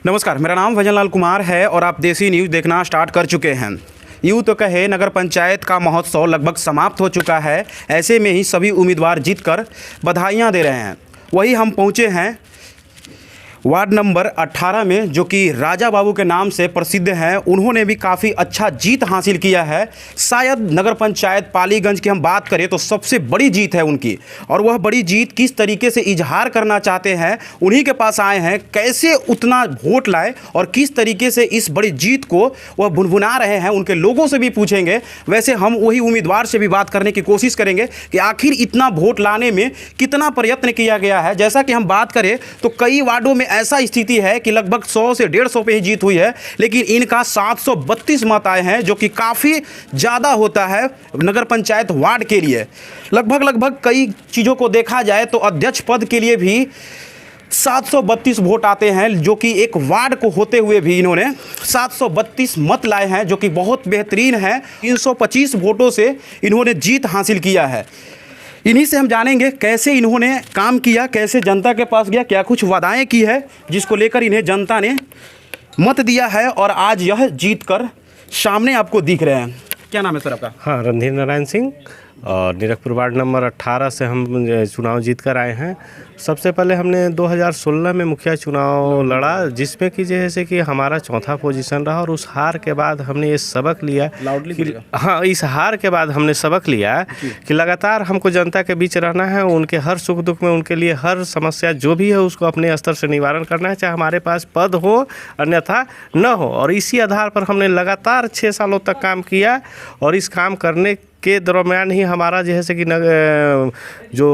नमस्कार, मेरा नाम भजनलाल कुमार है और आप देसी न्यूज़ देखना स्टार्ट कर चुके हैं। यूँ तो कहे नगर पंचायत का महोत्सव लगभग समाप्त हो चुका है। ऐसे में ही सभी उम्मीदवार जीतकर बधाइयाँ दे रहे हैं। वही हम पहुँचे हैं वार्ड नंबर 18 में, जो कि राजा बाबू के नाम से प्रसिद्ध हैं। उन्होंने भी काफ़ी अच्छा जीत हासिल किया है। शायद नगर पंचायत पालीगंज की हम बात करें तो सबसे बड़ी जीत है उनकी, और वह बड़ी जीत किस तरीके से इजहार करना चाहते हैं, उन्हीं के पास आए हैं। कैसे उतना वोट लाए और किस तरीके से इस बड़ी जीत को वह भुनभुना रहे हैं, उनके लोगों से भी पूछेंगे। वैसे हम वही उम्मीदवार से भी बात करने की कोशिश करेंगे कि आखिर इतना वोट लाने में कितना प्रयत्न किया गया है। जैसा कि हम बात करें तो कई वार्डों में ऐसा स्थिति है कि लगभग 100 से 150 पे ही जीत हुई है, लेकिन इनका 732 मत आए हैं, जो कि काफ़ी ज़्यादा होता है नगर पंचायत वार्ड के लिए। लगभग कई चीज़ों को देखा जाए तो अध्यक्ष पद के लिए भी 732 वोट आते हैं, जो कि एक वार्ड को होते हुए भी इन्होंने 732 मत लाए हैं, जो कि बहुत बेहतरीन है। 325 वोटों से इन्होंने जीत हासिल किया है। इन्हीं से हम जानेंगे कैसे इन्होंने काम किया, कैसे जनता के पास गया, क्या कुछ वादाएं की है जिसको लेकर इन्हें जनता ने मत दिया है और आज यह जीत कर सामने आपको दिख रहे हैं। क्या नाम है सर आपका? हाँ, रणधीर नारायण सिंह, और नीरजपुर वार्ड नंबर 18 से हम चुनाव जीत कर आए हैं। सबसे पहले हमने 2016 में मुखिया चुनाव लड़ा, जिसमें कि जैसे कि हमारा चौथा पोजीशन रहा, और उस हार के बाद हमने ये सबक लिया कि हाँ, इस हार के बाद हमने सबक लिया कि लगातार हमको जनता के बीच रहना है। उनके हर सुख दुख में उनके लिए हर समस्या जो भी है उसको अपने स्तर से निवारण करना है, चाहे हमारे पास पद हो अन्यथा न हो। और इसी आधार पर हमने लगातार 6 सालों तक काम किया, और इस काम करने के दरम्यान ही हमारा जैसे कि जो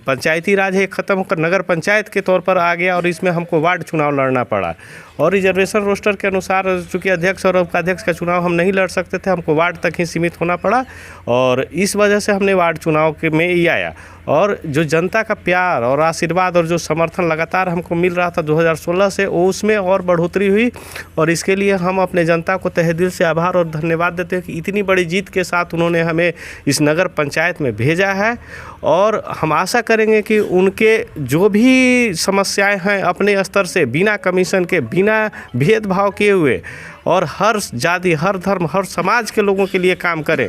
पंचायती राज है ख़त्म होकर नगर पंचायत के तौर पर आ गया, और इसमें हमको वार्ड चुनाव लड़ना पड़ा। और रिजर्वेशन रोस्टर के अनुसार चूँकि अध्यक्ष और उपाध्यक्ष का चुनाव हम नहीं लड़ सकते थे, हमको वार्ड तक ही सीमित होना पड़ा, और इस वजह से हमने वार्ड चुनाव के में ही आया। और जो जनता का प्यार और आशीर्वाद और जो समर्थन लगातार हमको मिल रहा था 2016 से, वो उसमें और बढ़ोतरी हुई। और इसके लिए हम अपने जनता को तहे दिल से आभार और धन्यवाद देते हैं कि इतनी बड़ी जीत के साथ उन्होंने हमें इस नगर पंचायत में भेजा है। और हम आशा करेंगे कि उनके जो भी समस्याएं हैं अपने स्तर से बिना कमीशन के, बिना भेदभाव किए हुए, और हर जाति, हर धर्म, हर समाज के लोगों के लिए काम करें।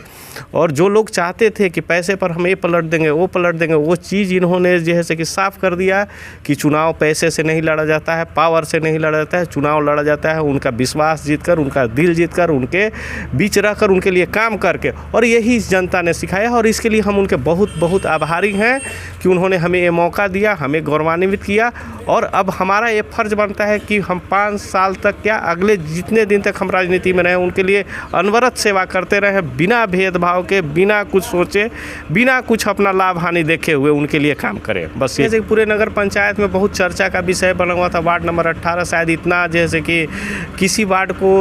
और जो लोग चाहते थे कि पैसे पर हम ये पलट देंगे, वो पलट देंगे, वो चीज़ इन्होंने जैसे कि साफ कर दिया कि चुनाव पैसे से नहीं लड़ा जाता है, पावर से नहीं लड़ा जाता है, चुनाव लड़ा जाता है उनका विश्वास जीतकर, उनका दिल जीतकर, उनके बीच रहकर, उनके लिए काम करके। और यही जनता ने सिखाया, और इसके लिए हम उनके बहुत बहुत आभारी हैं कि उन्होंने हमें ये मौका दिया, हमें गौरवान्वित किया। और अब हमारा ये फ़र्ज़ बनता है कि हम 5 साल तक, क्या अगले जितने दिन तक हम राजनीति में रहे, उनके लिए अनवरत सेवा करते रहे, बिना भेदभाव के, बिना कुछ सोचे, बिना कुछ अपना लाभ हानि देखे हुए उनके लिए काम करें। बस ये पूरे नगर पंचायत में बहुत चर्चा का विषय बना हुआ था वार्ड नंबर 18। शायद इतना जैसे कि किसी वार्ड को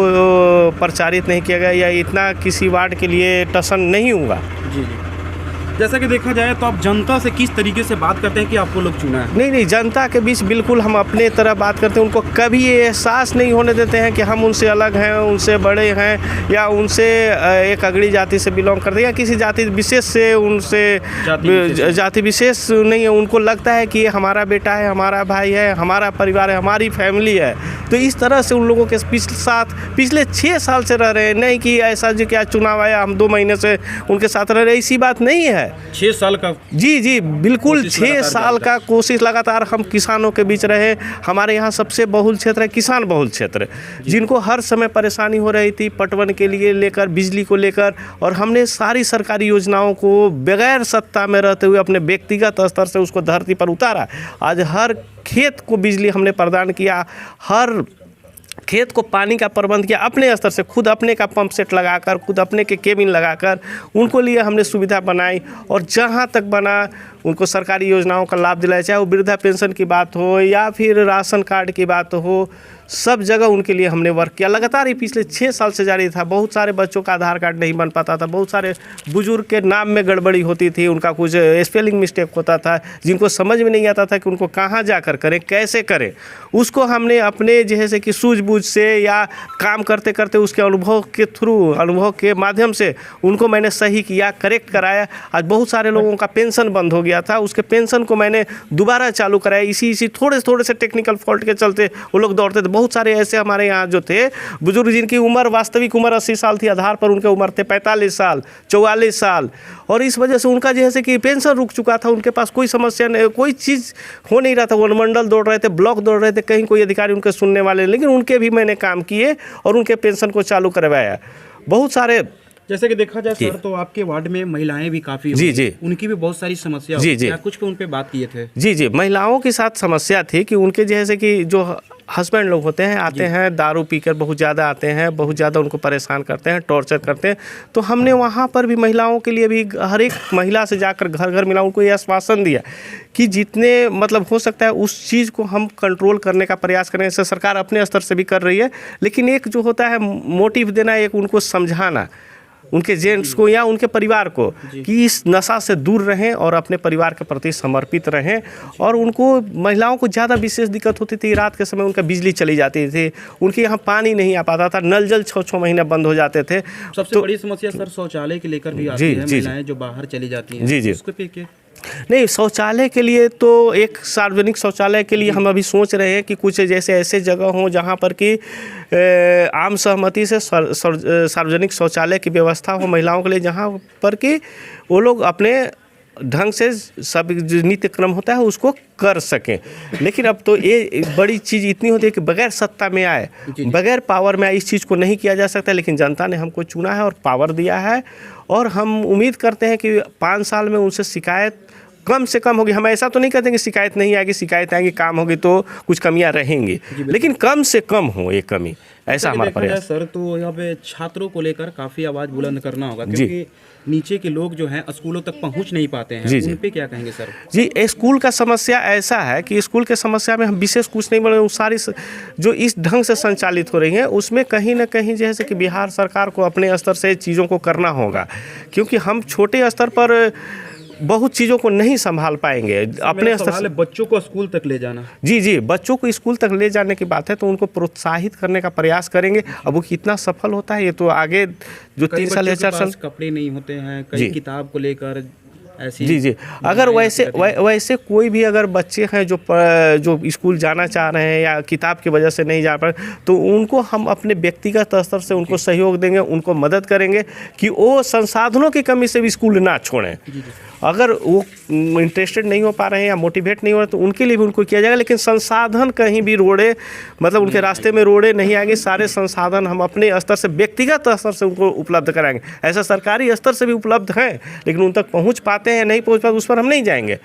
प्रचारित नहीं किया गया, या इतना किसी वार्ड के लिए टसन नहीं हुआ। जी। जैसा कि देखा जाए तो आप जनता से किस तरीके से बात करते हैं कि आपको लोग चुना है? नहीं, जनता के बीच बिल्कुल हम अपने तरह बात करते हैं। उनको कभी ये एहसास नहीं होने देते हैं कि हम उनसे अलग हैं, उनसे बड़े हैं, या उनसे एक अगड़ी जाति से बिलोंग करते हैं, या किसी जाति विशेष से, उनसे जाति विशेष नहीं है। उनको लगता है कि ये हमारा बेटा है, हमारा भाई है, हमारा परिवार है, हमारी फैमिली है। तो इस तरह से उन लोगों के पिछले 6 साल से रह रहे हैं। नहीं कि ऐसा जो क्या चुनाव आया हम 2 महीने से उनके साथ रह रहे, ऐसी बात नहीं है। 6 साल का? जी, बिल्कुल 6 साल का कोशिश लगातार हम किसानों के बीच रहे। हमारे यहाँ सबसे बहुल क्षेत्र है किसान बहुल क्षेत्र, जिनको हर समय परेशानी हो रही थी पटवन के लिए लेकर, बिजली को लेकर। और हमने सारी सरकारी योजनाओं को बगैर सत्ता में रहते हुए अपने व्यक्तिगत स्तर से उसको धरती पर उतारा। आज हर खेत को बिजली हमने प्रदान किया, हर खेत को पानी का प्रबंध किया अपने स्तर से, खुद अपने का पंप सेट लगाकर, खुद अपने के केबिन लगाकर उनको लिए हमने सुविधा बनाई। और जहाँ तक बना उनको सरकारी योजनाओं का लाभ दिलाया, चाहे वो वृद्धा पेंशन की बात हो या फिर राशन कार्ड की बात हो, सब जगह उनके लिए हमने वर्क किया। लगातार ही पिछले 6 साल से जारी था। बहुत सारे बच्चों का आधार कार्ड नहीं बन पाता था, बहुत सारे बुजुर्ग के नाम में गड़बड़ी होती थी, उनका कुछ स्पेलिंग मिस्टेक होता था, जिनको समझ में नहीं आता था कि उनको कहाँ जाकर करें, कैसे करें। उसको हमने अपने जैसे कि सूझबूझ से या काम करते करते उसके अनुभव के थ्रू, अनुभव के माध्यम से उनको मैंने सही किया, करेक्ट कराया। आज बहुत सारे लोगों का पेंशन बंद हो गया। गया था, उसके पेंशन को मैंने दोबारा चालू कराया। इसी थोड़े से टेक्निकल फॉल्ट के चलते वो लोग दौड़ते थे। बहुत सारे ऐसे हमारे यहाँ जो थे बुजुर्ग जिनकी उम्र वास्तविक उम्र 80 साल थी, आधार पर उनके उम्र थे 45 साल 44 साल, और इस वजह से उनका जैसे कि पेंशन रुक चुका था। उनके पास कोई समस्या नहीं, कोई चीज़ हो नहीं रहा था। वनमंडल दौड़ रहे थे, ब्लॉक दौड़ रहे थे, कहीं कोई अधिकारी उनके सुनने वाले, लेकिन उनके भी मैंने काम किए और उनके पेंशन को चालू करवाया। बहुत सारे जैसे कि देखा जाए सर, तो आपके वार्ड में महिलाएं भी काफी जी उनकी भी बहुत सारी समस्या जी क्या कुछ पे उन पे बात किए थे? जी, महिलाओं के साथ समस्या थी कि उनके जैसे कि जो हस्बैंड लोग होते हैं, आते हैं दारू पीकर, बहुत ज़्यादा आते हैं, बहुत ज़्यादा उनको परेशान करते हैं, टॉर्चर करते हैं। तो हमने वहाँ पर भी महिलाओं के लिए भी हर एक महिला से जाकर घर घर मिला, उनको ये आश्वासन दिया कि जितने मतलब हो सकता है उस चीज़ को हम कंट्रोल करने का प्रयास करें। ऐसे सरकार अपने स्तर से भी कर रही है, लेकिन एक जो होता है मोटिव देना, एक उनको समझाना उनके जेंट्स को या उनके परिवार को कि इस नशा से दूर रहें और अपने परिवार के प्रति समर्पित रहें। और उनको महिलाओं को ज़्यादा विशेष दिक्कत होती थी, रात के समय उनका बिजली चली जाती थी, उनके यहाँ पानी नहीं आ पाता था, नल जल 6-6 महीने बंद हो जाते थे। सबसे बड़ी समस्या सर शौचालय के लेकर भी आती है, महिलाएं जो बाहर चली जाती हैं। जी उसके पे क्या? नहीं, शौचालय के लिए तो एक सार्वजनिक शौचालय के लिए हम अभी सोच रहे हैं कि कुछ जैसे ऐसे जगह हों जहां पर कि आम सहमति से सार्वजनिक शौचालय की व्यवस्था हो महिलाओं के लिए, जहां पर कि वो लोग अपने ढंग से सब जो नित्य क्रम होता है उसको कर सकें। लेकिन अब तो ये बड़ी चीज़ इतनी होती है कि बगैर सत्ता में आए, बगैर पावर में आए, इस चीज़ को नहीं किया जा सकता। लेकिन जनता ने हमको चुना है और पावर दिया है, और हम उम्मीद करते हैं कि 5 साल में उनसे शिकायत कम से कम होगी। हम ऐसा तो नहीं कहते कि शिकायत नहीं आएगी, शिकायत आएगी, काम होगी तो कुछ कमियां रहेंगी, लेकिन कम से कम हो ये कमी, ऐसा हमारा प्रयास। सर, तो यहाँ पे छात्रों को लेकर काफ़ी आवाज़ बुलंद करना होगा, क्योंकि नीचे के लोग जो हैं स्कूलों तक पहुँच नहीं पाते हैं। उन पे क्या कहेंगे सर? जी, स्कूल का समस्या ऐसा है कि स्कूल के समस्या में हम विशेष कुछ नहीं बोले, वो सारी जो इस ढंग से संचालित हो रही हैं उसमें कहीं ना कहीं जैसे कि बिहार सरकार को अपने स्तर से चीज़ों को करना होगा, क्योंकि हम छोटे स्तर पर बहुत चीज़ों को नहीं संभाल पाएंगे अपने स्तर से। बच्चों को स्कूल तक ले जाना, जी, बच्चों को स्कूल तक ले जाने की बात है, तो उनको प्रोत्साहित करने का प्रयास करेंगे। अब वो कितना सफल होता है ये तो आगे जो 3 साल या 4 साल। कपड़े नहीं होते हैं, कई किताब को लेकर ऐसी। जी, अगर वैसे कोई भी अगर बच्चे हैं जो स्कूल जाना चाह रहे हैं या किताब की वजह से नहीं जा पा रहे, तो उनको हम अपने व्यक्तिगत स्तर से उनको सहयोग देंगे, उनको मदद करेंगे कि वो संसाधनों की कमी से भी स्कूल ना छोड़ें। अगर वो इंटरेस्टेड नहीं हो पा रहे हैं या मोटिवेट नहीं हो रहे, तो उनके लिए भी उनको किया जाएगा। लेकिन संसाधन कहीं भी रोड़े, मतलब उनके रास्ते में रोड़े नहीं आएंगे। सारे संसाधन हम अपने स्तर से, व्यक्तिगत स्तर से उनको उपलब्ध कराएंगे। ऐसा सरकारी स्तर से भी उपलब्ध हैं, लेकिन उन तक पहुंच पाते हैं नहीं पहुंच पाते, उस पर हम नहीं जाएंगे।